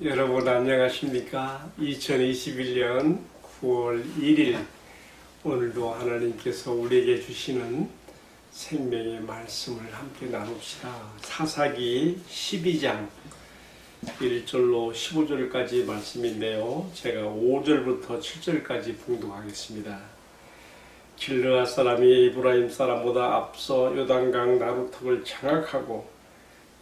여러분 안녕하십니까? 2021년 9월 1일 오늘도 하나님께서 우리에게 주시는 생명의 말씀을 함께 나눕시다. 사사기 12장 1절로 15절까지 말씀인데요. 제가 5절부터 7절까지 봉독하겠습니다. 길르앗 사람이 에브라임 사람보다 앞서 요단강 나루턱을 장악하고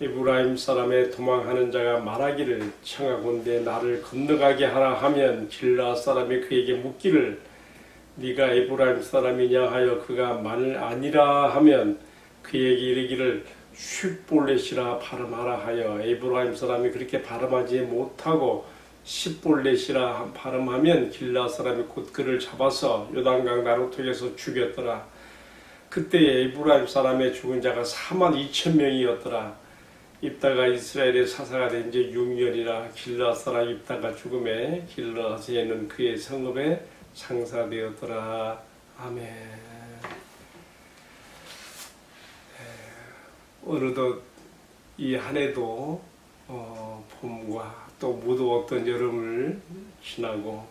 에브라임 사람의 도망하는 자가 말하기를 청하건대 나를 건너가게 하라 하면 길르앗 사람이 그에게 묻기를 네가 에브라임 사람이냐 하여 그가 말 아니라 하면 그에게 이르기를 쉿볼렛이라 발음하라 하여 에브라임 사람이 그렇게 발음하지 못하고 십볼렛이라 발음하면 길르앗 사람이 곧 그를 잡아서 요단강 나루턱에서 죽였더라. 그때 에브라임 사람의 죽은 자가 42,000명이었더라. 입다가 이스라엘의 사사가 된 지 6년이라 길르앗 사람 입다가 죽음에 길르앗에는 그의 성읍에 장사되었더라. 아멘. 어느덧 이 한 해도 봄과 또 무더웠던 여름을 지나고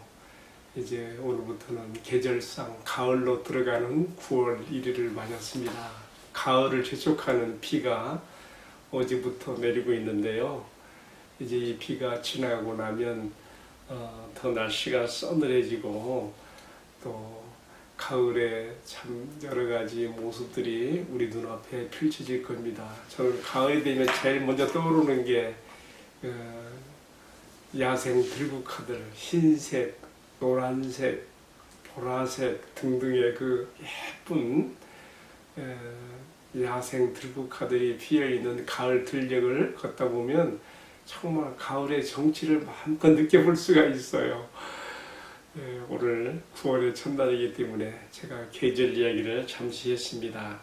이제 오늘부터는 계절상 가을로 들어가는 9월 1일을 맞았습니다. 가을을 재촉하는 비가 어제부터 내리고 있는데요. 이제 이 비가 지나가고 나면 더 날씨가 서늘해지고 또 가을에 참 여러 가지 모습들이 우리 눈앞에 펼쳐질 겁니다. 저는 가을이 되면 제일 먼저 떠오르는 게 야생 들국화들, 흰색, 노란색, 보라색 등등의 그 예쁜 야생 들국화들이 피어있는 가을 들녘을 걷다 보면 정말 가을의 정취를 마음껏 느껴볼 수가 있어요. 오늘 9월의 첫날이기 때문에 제가 계절 이야기를 잠시 했습니다.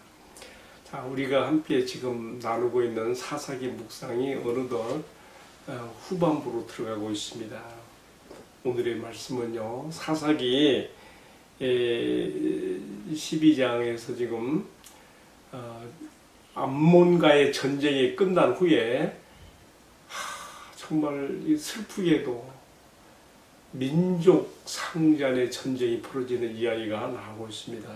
자, 우리가 함께 지금 나누고 있는 사사기 묵상이 어느덧 후반부로 들어가고 있습니다. 오늘의 말씀은요, 사사기 12장에서 지금 암몬과의 전쟁이 끝난 후에 정말 슬프게도 민족 상잔의 전쟁이 벌어지는 이야기가 나오고 있습니다.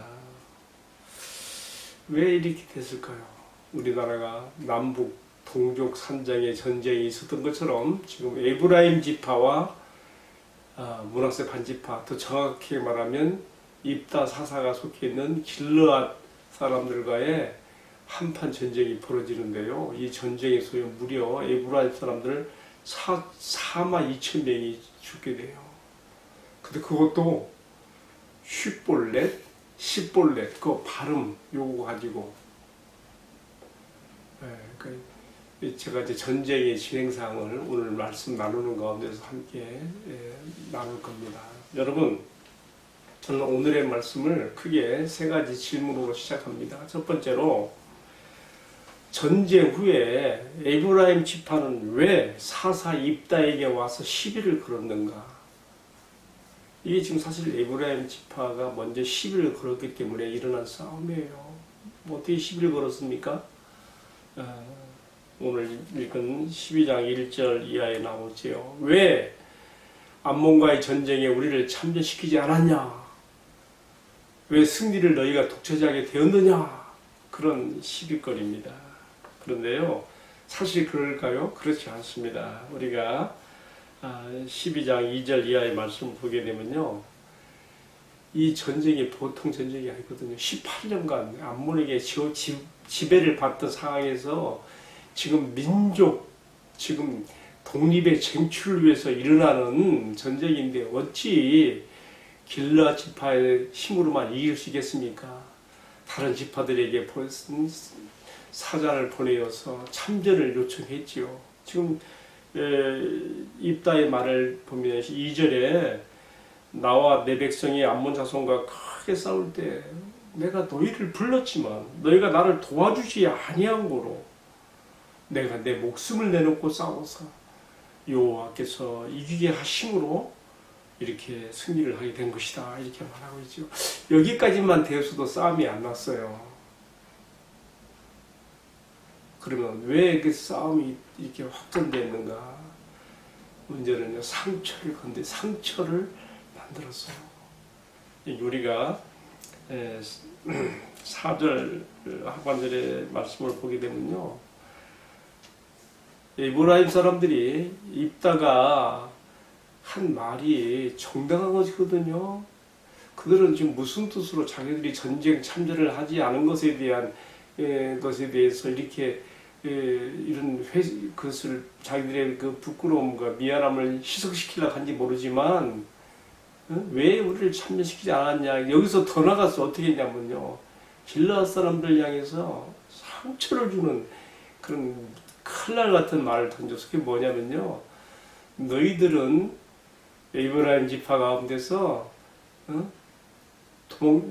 왜 이렇게 됐을까요? 우리나라가 남북 동족 산장의 전쟁이 있었던 것처럼 지금 에브라임 지파와 므낫세 반지파, 더 정확히 말하면 입다 사사가 속해 있는 길르앗 사람들과의 한판 전쟁이 벌어지는데요. 이 전쟁의 소요 무려 에브라임 사람들 42,000명이 죽게 돼요. 근데 그것도 쉿볼렛, 십볼렛 그 발음 요거 가지고 제가 이제 전쟁의 진행상을 오늘 말씀 나누는 가운데서 함께 나눌 겁니다. 여러분, 저는 오늘의 말씀을 크게 세 가지 질문으로 시작합니다. 첫 번째로, 전쟁 후에 에브라임 지파는 왜 사사 입다에게 와서 시비를 걸었는가? 이게 지금 사실 에브라임 지파가 먼저 시비를 걸었기 때문에 일어난 싸움이에요. 뭐 어떻게 시비를 걸었습니까? 오늘 읽은 12장 1절 이하에 나오지요. 왜 암몬과의 전쟁에 우리를 참전시키지 않았냐? 왜 승리를 너희가 독차지하게 되었느냐? 그런 시비거리입니다. 그런데요, 사실 그럴까요? 그렇지 않습니다. 우리가 12장 2절 이하의 말씀을 보게 되면요, 이 전쟁이 보통 전쟁이 아니거든요. 18년간 암몬에게 지배를 받던 상황에서 지금 민족, 지금 독립의 쟁취를 위해서 일어나는 전쟁인데 어찌 길르앗 지파의 힘으로만 이길 수 있겠습니까? 다른 지파들에게 사자를 보내어서 참전을 요청했지요. 지금 입다의 말을 보면 2절에 나와 내 백성이 암몬 자손과 크게 싸울 때 내가 너희를 불렀지만 너희가 나를 도와주지 아니한 거로 내가 내 목숨을 내놓고 싸워서 여호와께서 이기게 하심으로 이렇게 승리를 하게 된 것이다, 이렇게 말하고 있죠. 여기까지만 되어서도 싸움이 안 났어요. 그러면 왜 그 싸움이 이렇게 확전됐는가? 문제는요, 상처를 만들었어요. 우리가 4절 하반절의 말씀을 보게 되면요, 에브라임 사람들이 입다가 한 말이 정당한 것이거든요. 그들은 지금 무슨 뜻으로 자기들이 전쟁 참전을 하지 않은 것에 대해서 이렇게 이런 그것을 자기들의 그 부끄러움과 미안함을 희석시키려고 한지 모르지만, 왜 우리를 참전시키지 않았냐. 여기서 더 나가서 어떻게 했냐면요, 길르앗 사람들 향해서 상처를 주는 그런 칼날 같은 말을 던져서, 그게 뭐냐면요, 너희들은 에브라임 지파 가운데서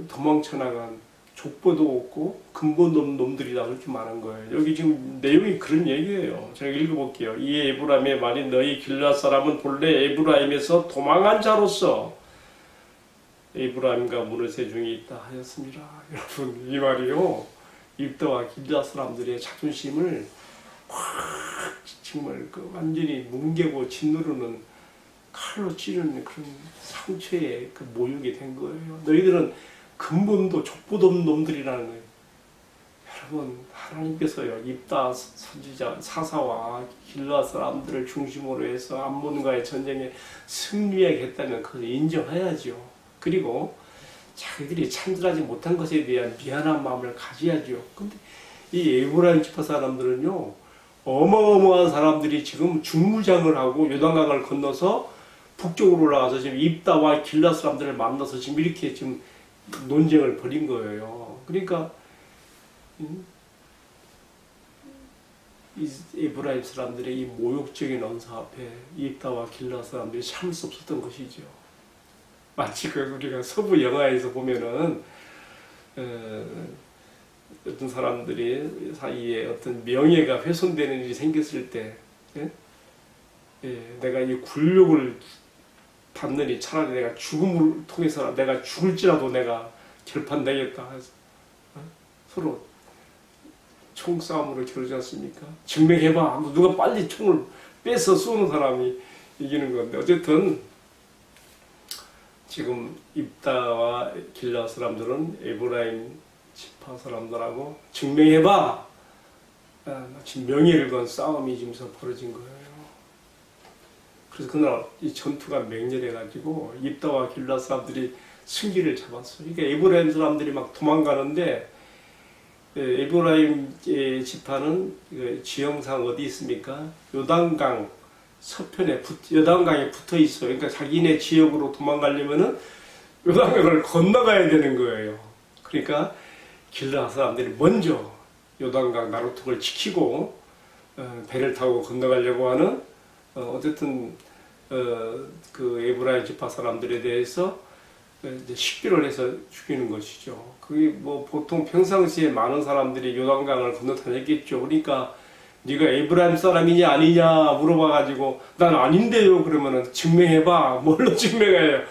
도망쳐 나간 족보도 없고 근본 없는 놈들이다, 그렇게 말한 거예요. 여기 지금 내용이 그런 얘기예요. 제가 읽어볼게요. 이에 에브라임의 말이, 너희 길르앗 사람은 본래 에브라임에서 도망한 자로서 에브라임과 문하세 중에 있다 하였습니다. 여러분, 이 말이요, 입다와 길르앗 사람들의 자존심을 확 정말 완전히 뭉개고 짓누르는, 칼로 찌르는 그런 상처의 그 모욕이 된 거예요. 너희들은 근본도 족보도 없는 놈들이라는 거예요. 여러분, 하나님께서요, 입다 선지자 사사와 길르앗 사람들을 중심으로 해서 암몬과의 전쟁에 승리하겠다면 그걸 인정해야죠. 그리고 자기들이 참전하지 못한 것에 대한 미안한 마음을 가져야죠. 근데 이 에브라임 지파 사람들은요, 어마어마한 사람들이 지금 중무장을 하고 요단강을 건너서 북쪽으로 올라가서 지금 입다와 길르앗 사람들을 만나서 지금 이렇게 지금 논쟁을 벌인 거예요. 그러니까 이 에브라임 사람들의 이 모욕적인 언사 앞에 입다와 길르앗 사람들이 참을 수 없었던 것이죠. 마치 우리가 서부 영화에서 보면은 어떤 사람들이 사이에 어떤 명예가 훼손되는 일이 생겼을 때, 내가 이 굴욕을 받느니 차라리 내가 죽음을 통해서 내가 죽을지라도 내가 결판내겠다 해서 서로 총싸움으로 겨루지 않습니까? 증명해봐. 누가 빨리 총을 빼서 쏘는 사람이 이기는 건데, 어쨌든 지금 입다와 길르앗 사람들은 에브라임 지파 사람들하고 증명해봐, 마치 명예를 건 싸움이 지금 벌어진 거예요. 그래서 그날 이 전투가 맹렬해가지고 입다와 길르앗 사람들이 승기를 잡았어요. 그러니까 에브라임 사람들이 막 도망가는데, 에브라임 지파는 지형상 어디 있습니까? 요단강 서편에 요단강에 붙어 있어요. 그러니까 자기네 지역으로 도망가려면은 요단강을 건너가야 되는 거예요. 그러니까 길르앗 사람들이 먼저 요단강 나루통을 지키고 배를 타고 건너가려고 하는, 어쨌든 그 에브라임 지파 사람들에 대해서 이제 식별을 해서 죽이는 것이죠. 그게 뭐 보통 평상시에 많은 사람들이 요단강을 건너 다녔겠죠. 그러니까 네가 에브라임 사람이냐 아니냐 물어봐가지고 난 아닌데요 그러면은 증명해봐. 뭘로 증명해요?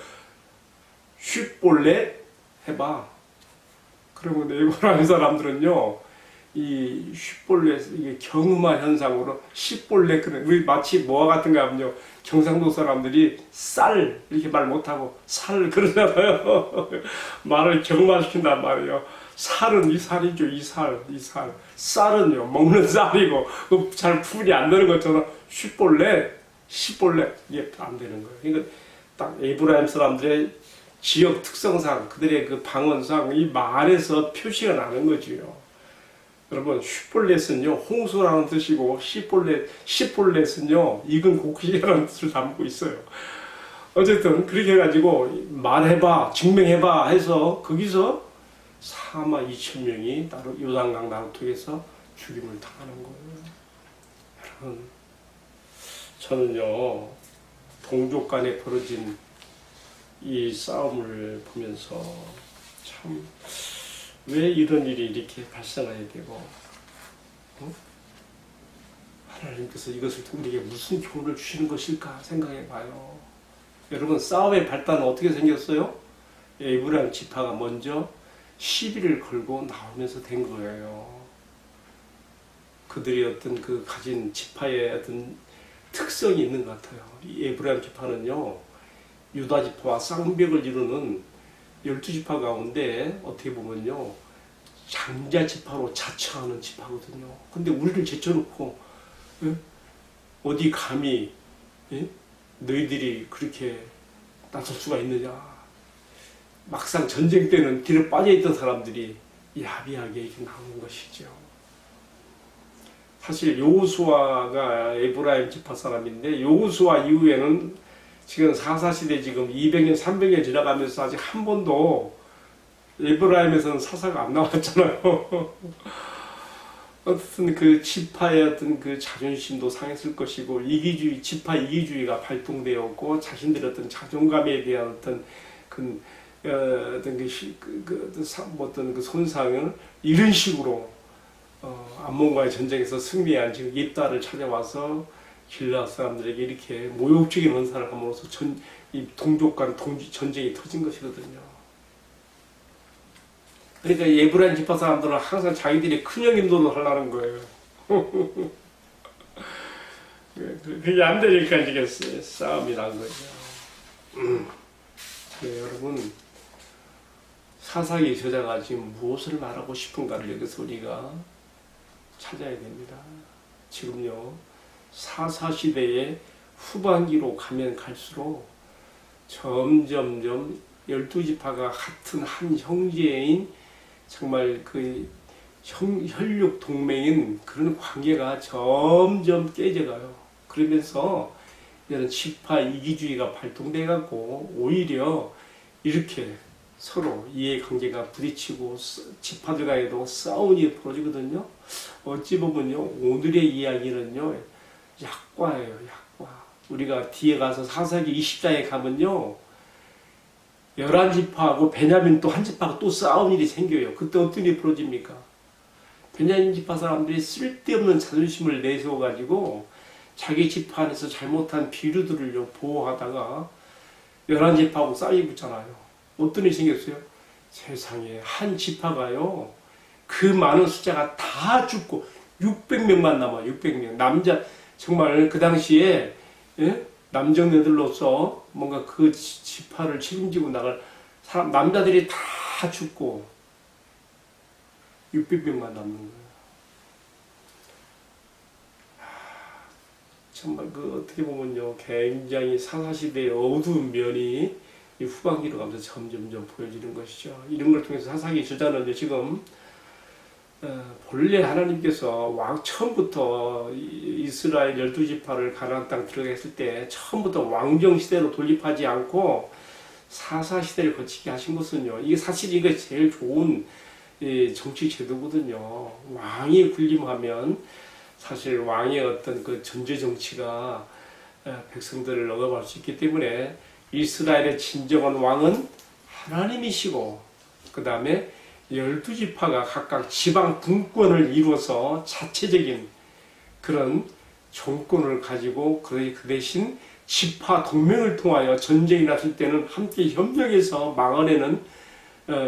쉿볼레 해봐. 그러면 에브라임 사람들은요, 이 쉿볼레, 이게 경음한 현상으로 쉿볼레, 우리 마치 뭐와 같은가 하면요, 경상도 사람들이 쌀 이렇게 말 못하고 살 그러잖아요. 말을 경음화시킨단 말이에요. 살은 이 살이죠. 이 살. 쌀은요, 먹는 쌀이고, 잘 구분이 안 되는 것처럼 쉿볼레, 시볼레, 이게 안 되는 거예요. 그러니까 딱 에브라임 사람들의 지역 특성상, 그들의 그 방언상 이 말에서 표시가 나는 거지요. 여러분, 쉿볼렛은요, 홍수라는 뜻이고, 시볼렛은요, 익은 곡식이라는 뜻을 담고 있어요. 어쨌든, 그렇게 해가지고, 말해봐, 증명해봐 해서, 거기서 4만 2천 명이 요단강 나루통에서 죽임을 당하는 거예요. 여러분, 저는요, 동족 간에 벌어진 이 싸움을 보면서 참, 왜 이런 일이 이렇게 발생해야 되고, 하나님께서 이것을 우리에게 무슨 교훈을 주시는 것일까 생각해 봐요. 여러분, 싸움의 발단은 어떻게 생겼어요? 에브라임 지파가 먼저 시비를 걸고 나오면서 된 거예요. 그들이 어떤 그 가진 지파의 어떤 특성이 있는 것 같아요. 이 에브라임 지파는요, 유다 지파와 쌍벽을 이루는 12지파 가운데 어떻게 보면요, 장자 지파로 자처하는 지파거든요. 근데 우리를 제쳐놓고, 예? 어디 감히, 예? 너희들이 그렇게 나설 수가 있느냐. 막상 전쟁 때는 뒤로 빠져있던 사람들이 야비하게 이렇게 나오는 것이죠. 사실 여호수아가 에브라임 지파 사람인데, 여호수아 이후에는 지금 사사시대 지금 200년, 300년 지나가면서 아직 한 번도 에브라임에서는 사사가 안 나왔잖아요. 어쨌든 그 지파의 어떤 그 자존심도 상했을 것이고, 이기주의, 지파 이기주의가 발동되었고, 자신들의 어떤 자존감에 대한 어떤 어떤 그 손상을 이런 식으로 암몬과의 전쟁에서 승리한 지금 입다를 찾아와서 길라 사람들에게 이렇게 모욕적인 언사를 함으로써 이 동족 간 전쟁이 터진 것이거든요. 그러니까 에브라임 지파 사람들은 항상 자기들이 큰형 인도를 하려는 거예요. 그게 안 되니까 이게 싸움이 난 거죠. 네, 여러분, 사사기 저자가 지금 무엇을 말하고 싶은가를 여기서 우리가 찾아야 됩니다. 지금요, 사사시대의 후반기로 가면 갈수록 점점점 12지파가 같은 한 형제인 정말 그 혈육 동맹인 그런 관계가 점점 깨져가요. 그러면서 이런 지파 이기주의가 발동돼갖고 오히려 이렇게 서로 이해관계가 부딪히고 지파들 간에도 싸움이 벌어지거든요. 어찌 보면요, 오늘의 이야기는요, 약과예요, 약과. 우리가 뒤에 가서 사사기 20장에 가면요, 11지파하고 베냐민 또 한 지파가 또 싸운 일이 생겨요. 그때 어떤 일이 벌어집니까? 베냐민 지파 사람들이 쓸데없는 자존심을 내세워가지고 자기 지파 안에서 잘못한 비류들을 보호하다가 11지파하고 싸움이 붙잖아요. 어떤 일이 생겼어요? 세상에, 한 지파가요, 그 많은 숫자가 다 죽고 600명만 남아요. 600명. 남자, 정말 그 당시에, 예? 남정네들로서 뭔가 그 지파를 책임지고 나갈 사람, 남자들이 다 죽고 600명만 남는 거예요. 정말 그 어떻게 보면요, 굉장히 사사시대의 어두운 면이 이 후반기로 가면서 점점점 보여지는 것이죠. 이런 걸 통해서 사사기 저자는 지금 본래 하나님께서 처음부터 이스라엘 12지파를 가나안 땅 들어갔을 때 처음부터 왕정 시대로 돌입하지 않고 사사 시대를 거치게 하신 것은요, 이게 사실 이게 제일 좋은 정치 제도거든요. 왕이 군림하면 사실 왕의 어떤 그 전제 정치가 백성들을 억압할 수 있기 때문에 이스라엘의 진정한 왕은 하나님이시고, 그 다음에 12지파가 각각 지방 분권을 이루어서 자체적인 그런 정권을 가지고 그 대신 지파 동맹을 통하여 전쟁이 났을 때는 함께 협력해서 막아내는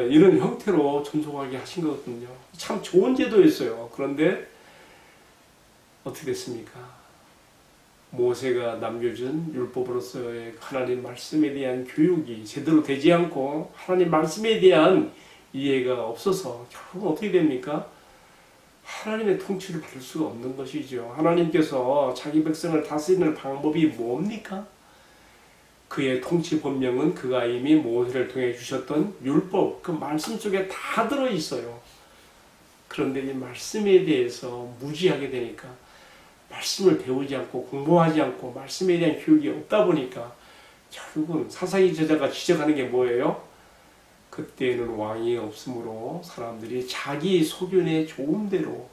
이런 형태로 존속하게 하신 거거든요. 참 좋은 제도였어요. 그런데 어떻게 됐습니까? 모세가 남겨준 율법으로서의 하나님 말씀에 대한 교육이 제대로 되지 않고 하나님 말씀에 대한 이해가 없어서 결국은 어떻게 됩니까? 하나님의 통치를 받을 수가 없는 것이죠. 하나님께서 자기 백성을 다스리는 방법이 뭡니까? 그의 통치 법령은 그가 이미 모세를 통해 주셨던 율법, 그 말씀 속에 다 들어있어요. 그런데 이 말씀에 대해서 무지하게 되니까, 말씀을 배우지 않고 공부하지 않고 말씀에 대한 교육이 없다 보니까 결국은 사사기 저자가 지적하는 게 뭐예요? 그때는 왕이 없으므로 사람들이 자기 소견에 좋은 대로,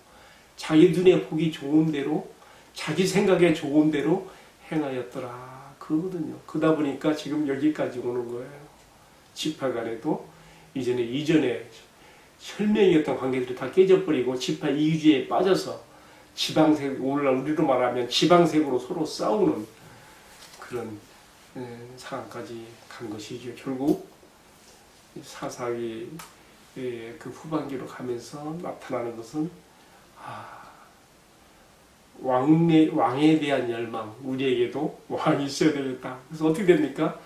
자기 눈에 보기 좋은 대로, 자기 생각에 좋은 대로 행하였더라. 그거거든요. 그러다 보니까 지금 여기까지 오는 거예요. 지파 간에도 이전에 혈맹이었던 관계들이 다 깨져버리고 지파 이기주의에 빠져서 지방색, 오늘날 우리로 말하면 지방색으로 서로 싸우는 그런 상황까지 간 것이죠. 결국 사사기 그 후반기로 가면서 나타나는 것은 왕에 대한 열망, 우리에게도 왕이 있어야 되겠다. 그래서 어떻게 됩니까?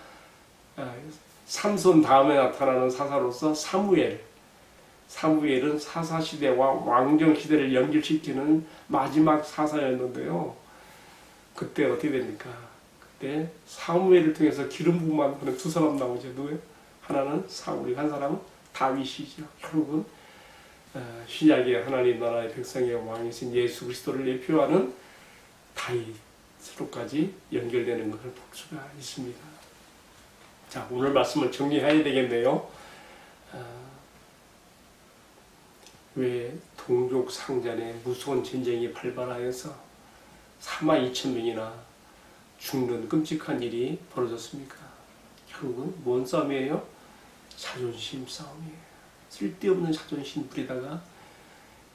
삼손 다음에 나타나는 사사로서 사무엘은 사사시대와 왕정시대를 연결시키는 마지막 사사였는데요. 그때 어떻게 됩니까? 그때 사무엘을 통해서 기름 부음만 하는 두 사람 나오죠. 누구예요? 하나는 사울이고 한 사람은 다윗이죠. 결국은 신약의 하나님 나라의 백성의 왕이신 예수 그리스도를 대표하는 다윗으로까지 연결되는 것을 볼 수가 있습니다. 자, 오늘 말씀을 정리해야 되겠네요. 왜 동족 상잔의 무서운 전쟁이 발발하여서 42,000명이나 죽는 끔찍한 일이 벌어졌습니까? 결국은 뭔 싸움이에요? 자존심 싸움이에요. 쓸데없는 자존심 부리다가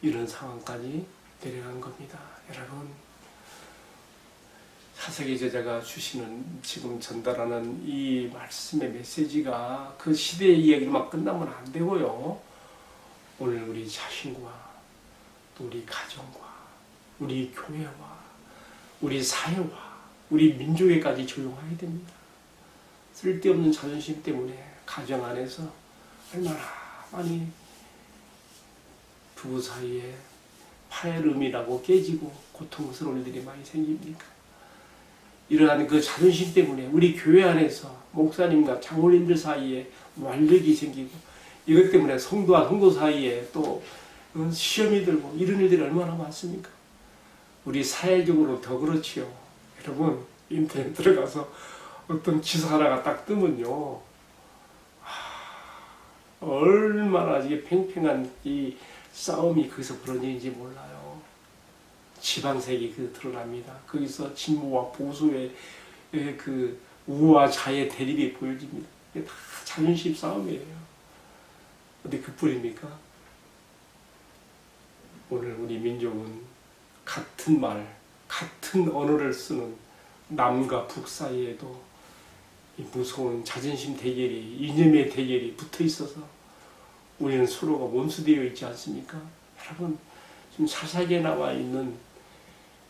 이런 상황까지 내려간 겁니다. 여러분, 사사기 제자가 주시는 지금 전달하는 이 말씀의 메시지가 그 시대의 이야기로만 끝나면 안 되고요. 오늘 우리 자신과 또 우리 가정과 우리 교회와 우리 사회와 우리 민족에까지 적용해야 됩니다. 쓸데없는 자존심 때문에 가정 안에서 얼마나 많이 부부 사이에 파열음이라고 깨지고 고통스러운 일들이 많이 생깁니까? 이러한 그 자존심 때문에 우리 교회 안에서 목사님과 장로님들 사이에 완력이 생기고 이것 때문에 성도와 성도 사이에 또 시험이 들고 이런 일들이 얼마나 많습니까? 우리 사회적으로 더 그렇지요. 여러분, 인터넷 들어가서 어떤 기사 하나가 딱 뜨면요, 얼마나 이게 팽팽한 이 싸움이 거기서 벌어지는지 몰라요. 지방색이 드러납니다. 거기서 진보와 보수의 그 우와 자의 대립이 보여집니다. 이게 다 자존심 싸움이에요. 어디 그뿐입니까? 오늘 우리 민족은 같은 말, 같은 언어를 쓰는 남과 북 사이에도 이 무서운 자존심 대결이, 이념의 대결이 붙어 있어서 우리는 서로가 원수되어 있지 않습니까? 여러분, 지금 사사기에 나와 있는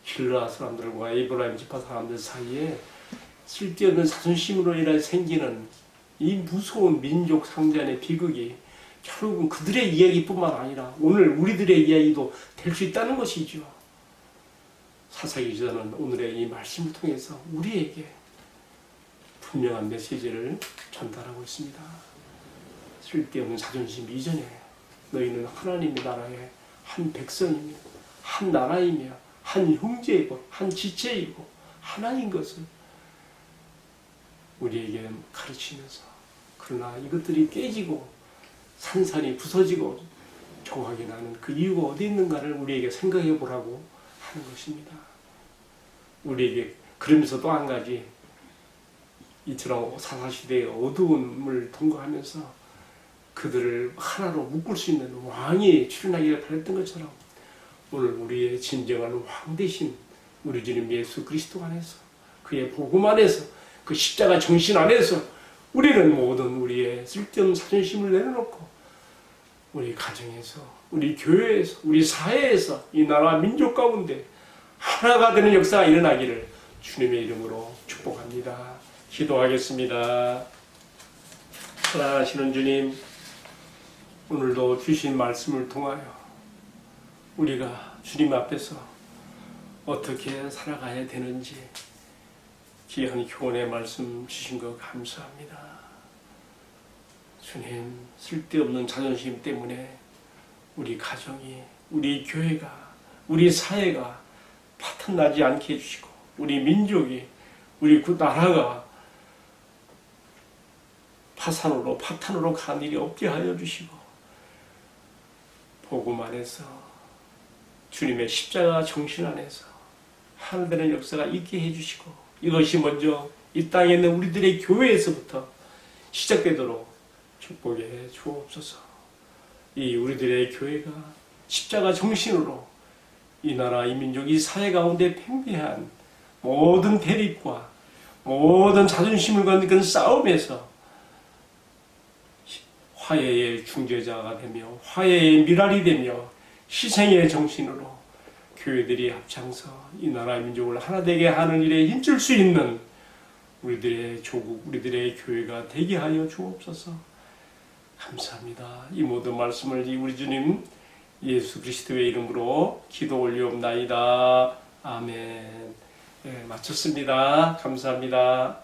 힐라 사람들과 에브라임 지파 사람들 사이에 쓸데없는 자존심으로 인해 생기는 이 무서운 민족 상잔의 비극이 결국은 그들의 이야기뿐만 아니라 오늘 우리들의 이야기도 될 수 있다는 것이죠. 사사기 저자는 오늘의 이 말씀을 통해서 우리에게 분명한 메시지를 전달하고 있습니다. 쓸데없는 자존심 이전에 너희는 하나님의 나라의 한 백성이며 한 나라이며 한 형제이고 한 지체이고 하나인 것을 우리에게 가르치면서, 그러나 이것들이 깨지고 산산이 부서지고 정확히 나는 그 이유가 어디 있는가를 우리에게 생각해 보라고 하는 것입니다. 우리에게 그러면서 또 한 가지, 이처럼 사사시대의 어두움을 통과하면서 그들을 하나로 묶을 수 있는 왕이 출현하기를 바랬던 것처럼 오늘 우리의 진정한 왕 대신 우리 주님 예수 그리스도 안에서, 그의 복음 안에서, 그 십자가 정신 안에서 우리는 모든 우리의 쓸데없는 자존심을 내려놓고 우리 가정에서, 우리 교회에서, 우리 사회에서, 이 나라 민족 가운데 하나가 되는 역사가 일어나기를 주님의 이름으로 축복합니다. 기도하겠습니다. 사랑하시는 주님, 오늘도 주신 말씀을 통하여 우리가 주님 앞에서 어떻게 살아가야 되는지 귀한 교훈의 말씀 주신 것 감사합니다. 주님, 쓸데없는 자존심 때문에 우리 가정이, 우리 교회가, 우리 사회가 파탄나지 않게 해주시고 우리 민족이, 우리 그 나라가 파탄으로 간 일이 없게 하여 주시고 복음 안에서, 주님의 십자가 정신 안에서 하나 되는 역사가 있게 해주시고 이것이 먼저 이 땅에 있는 우리들의 교회에서부터 시작되도록 축복해 주옵소서. 이 우리들의 교회가 십자가 정신으로 이 나라, 이 민족, 이 사회 가운데 팽배한 모든 대립과 모든 자존심을 갖는 그 싸움에서 화해의 중재자가 되며 화해의 미랄이 되며 희생의 정신으로 교회들이 합창서 이 나라 민족을 하나 되게 하는 일에 힘줄 수 있는 우리들의 조국, 우리들의 교회가 되게 하여 주옵소서. 감사합니다. 이 모든 말씀을 우리 주님 예수 그리스도의 이름으로 기도 올리옵나이다. 아멘. 네, 마쳤습니다. 감사합니다.